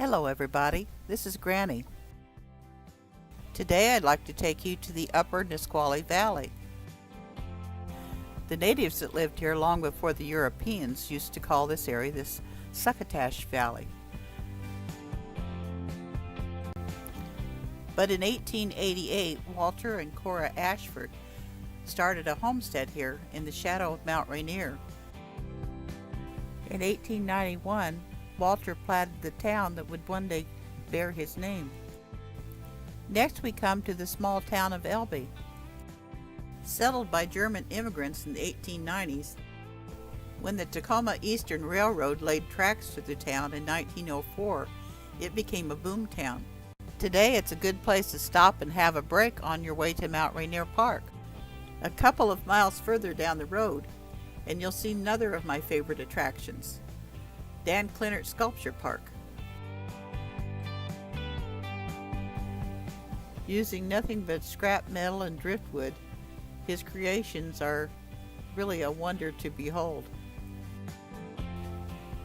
Hello everybody, this is Granny. Today I'd like to take you to the upper Nisqually Valley. The natives that lived here long before the Europeans used to call this area this Succotash Valley. But in 1888, Walter and Cora Ashford started a homestead here in the shadow of Mount Rainier. In 1891, Walter platted the town that would one day bear his name. Next we come to the small town of Elby. Settled by German immigrants in the 1890s, when the Tacoma Eastern Railroad laid tracks through the town in 1904, it became a boom town. Today it's a good place to stop and have a break on your way to Mount Rainier Park. A couple of miles further down the road, and you'll see another of my favorite attractions, Dan Clinert Sculpture Park. Using nothing but scrap metal and driftwood, his creations are really a wonder to behold.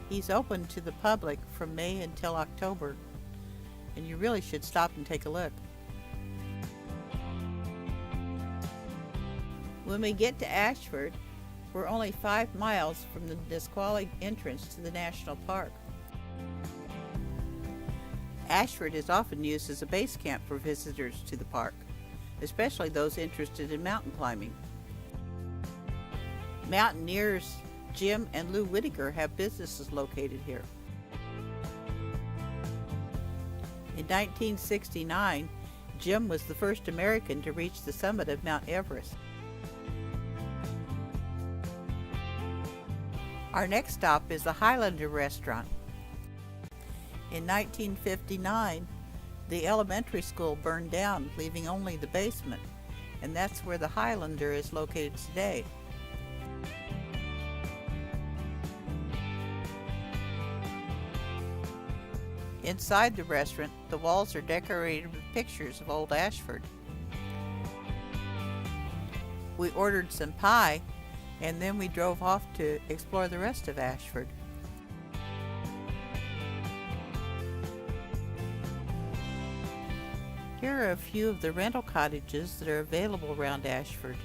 He's open to the public from May until October, and you really should stop and take a look. When we get to Ashford, we're only 5 miles from the Nisqually entrance to the national park. Ashford is often used as a base camp for visitors to the park, especially those interested in mountain climbing. Mountaineers Jim and Lou Whitaker have businesses located here. In 1969, Jim was the first American to reach the summit of Mount Everest. Our next stop is the Highlander restaurant. In 1959, the elementary school burned down, leaving only the basement, and that's where the Highlander is located today. Inside the restaurant, the walls are decorated with pictures of old Ashford. We ordered some pie, and then we drove off to explore the rest of Ashford. Here are a few of the rental cottages that are available around Ashford.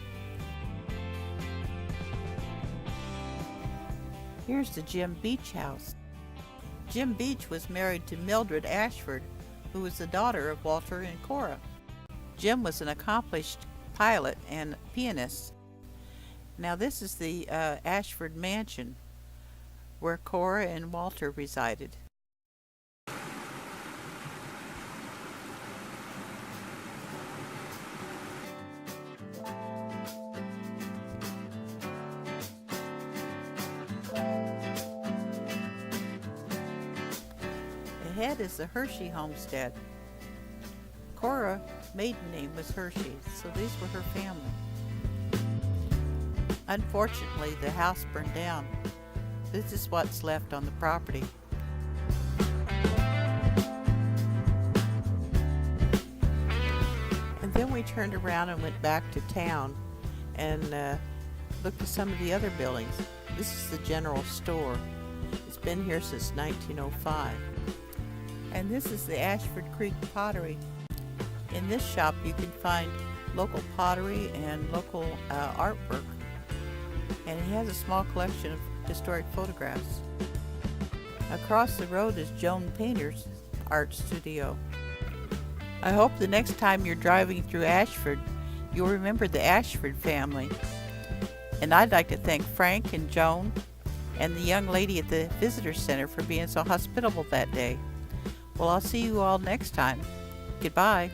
Here's the Jim Beach house. Jim Beach was married to Mildred Ashford, who was the daughter of Walter and Cora. Jim was an accomplished pilot and pianist. Now this is the Ashford Mansion, where Cora and Walter resided. Ahead is the Hershey homestead. Cora's maiden name was Hershey, so these were her family. Unfortunately, the house burned down. This is what's left on the property. And then we turned around and went back to town and looked at some of the other buildings. This is the general store. It's been here since 1905. And this is the Ashford Creek Pottery. In this shop you can find local pottery and local artwork. And it has a small collection of historic photographs. Across the road is Joan Painter's art studio. I hope the next time you're driving through Ashford, you'll remember the Ashford family. And I'd like to thank Frank and Joan and the young lady at the visitor center for being so hospitable that day. Well, I'll see you all next time. Goodbye.